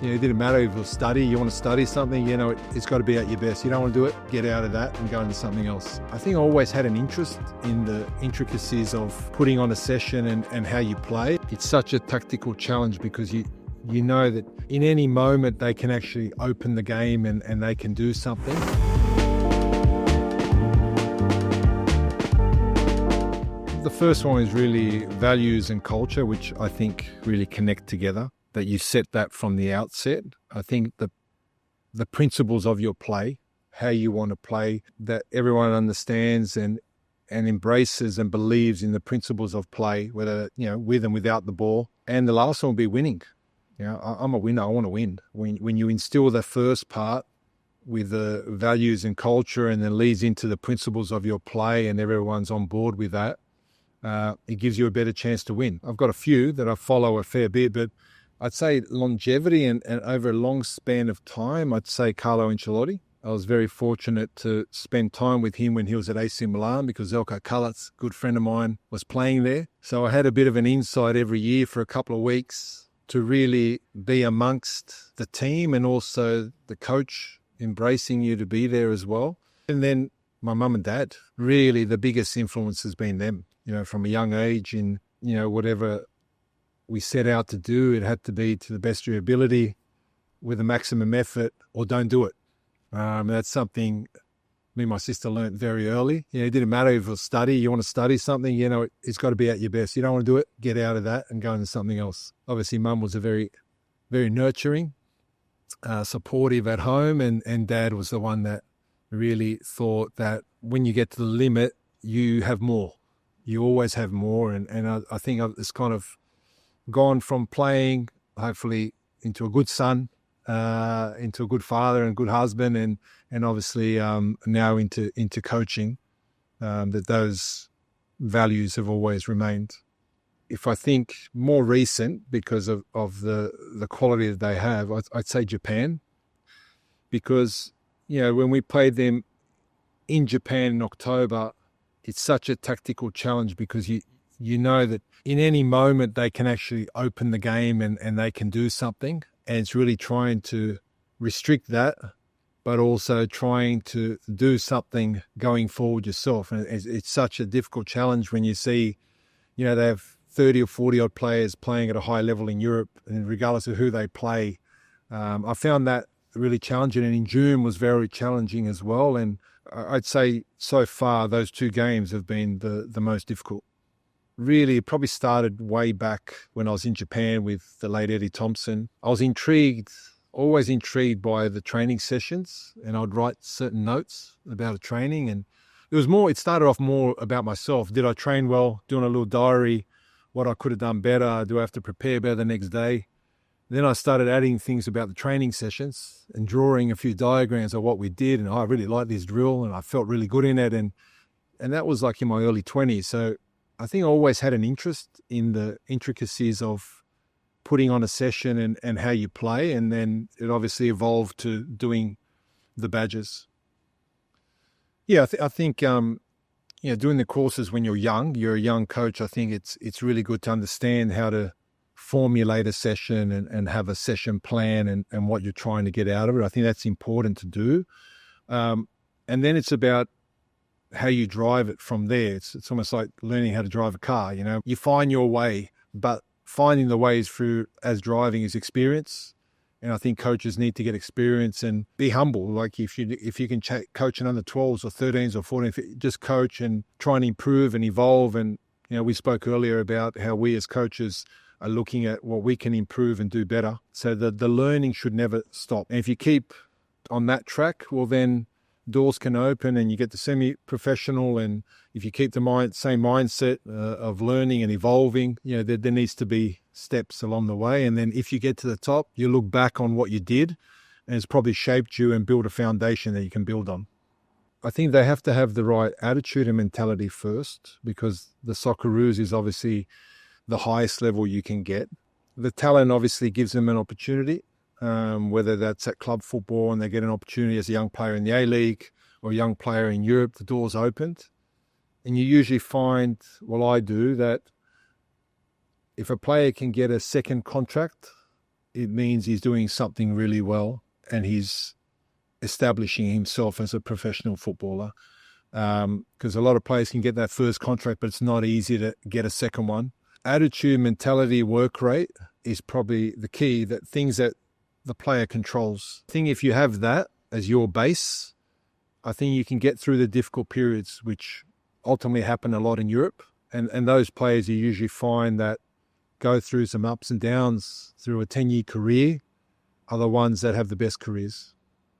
It didn't matter if it was study, you want to study something, it's got to be at your best. You don't want to do it, get out of that and go into something else. I think I always had an interest in the intricacies of putting on a session and how you play. It's such a tactical challenge because you know that in any moment they can actually open the game and they can do something. The first one is really values and culture, which I think really connect together, that you set that from the outset. I think the principles of your play, how you want to play, that everyone understands and embraces and believes in the principles of play, whether, with and without the ball. And the last one will be winning. I'm a winner, I want to win. When you instill the first part with the values and culture and then leads into the principles of your play and everyone's on board with that, it gives you a better chance to win. I've got a few that I follow a fair bit, but I'd say longevity and over a long span of time, I'd say Carlo Ancelotti. I was very fortunate to spend time with him when he was at AC Milan because Zeljko Kalac, a good friend of mine, was playing there. So I had a bit of an insight every year for a couple of weeks to really be amongst the team and also the coach embracing you to be there as well. And then my mum and dad, really the biggest influence has been them. From a young age in, whatever we set out to do, it had to be to the best of your ability with a maximum effort or don't do it. That's something me and my sister learned very early. It didn't matter if it was study, you want to study something, it's got to be at your best. You don't want to do it, get out of that and go into something else. Obviously, mum was a very, very nurturing, supportive at home, and dad was the one that really thought that when you get to the limit, you have more. You always have more. And I think it's kind of gone from playing, hopefully, into a good son, into a good father and good husband, and obviously now into coaching, that those values have always remained. If I think more recent, because of the quality that they have, I'd say Japan. Because, when we played them in Japan in October, it's such a tactical challenge because you know that in any moment they can actually open the game and they can do something. And it's really trying to restrict that, but also trying to do something going forward yourself. And it's such a difficult challenge when you see, they have 30 or 40 odd players playing at a high level in Europe, and regardless of who they play. I found that really challenging, and in June was very challenging as well. And I'd say so far those two games have been the most difficult. Really, it probably started way back when I was in Japan with the late Eddie Thompson. I was always intrigued by the training sessions, and I'd write certain notes about a training. And it started off more about myself. Did I train well? Doing a little diary, what I could have done better. Do I have to prepare better the next day? Then I started adding things about the training sessions and drawing a few diagrams of what we did. And I really liked this drill and I felt really good in it. And that was like in my early 20s. So I think I always had an interest in the intricacies of putting on a session and how you play. And then it obviously evolved to doing the badges. Yeah, I think doing the courses when you're a young coach, I think it's really good to understand how to formulate a session and have a session plan and what you're trying to get out of it. I think that's important to do. And then it's about how you drive it from there. It's almost like learning how to drive a car. You find your way, but finding the ways through as driving is experience. And I think coaches need to get experience and be humble. Like if you can coach an under 12s or 13s or 14s, just coach and try and improve and evolve. And we spoke earlier about how we as coaches are looking at what we can improve and do better. So the learning should never stop. And if you keep on that track, well then doors can open and you get the semi-professional. And if you keep the same mindset of learning and evolving, there needs to be steps along the way. And then if you get to the top, you look back on what you did and it's probably shaped you and built a foundation that you can build on. I think they have to have the right attitude and mentality first, because the Socceroos is obviously the highest level you can get. The talent obviously gives them an opportunity, whether that's at club football and they get an opportunity as a young player in the A-League or a young player in Europe, the door's opened. And you usually find, well, I do, that if a player can get a second contract it means he's doing something really well and he's establishing himself as a professional footballer. Because a lot of players can get that first contract, but it's not easy to get a second one. Attitude, mentality, work rate is probably the key, that things that the player controls. I think if you have that as your base, I think you can get through the difficult periods, which ultimately happen a lot in Europe. And those players you usually find that go through some ups and downs through a 10-year career are the ones that have the best careers.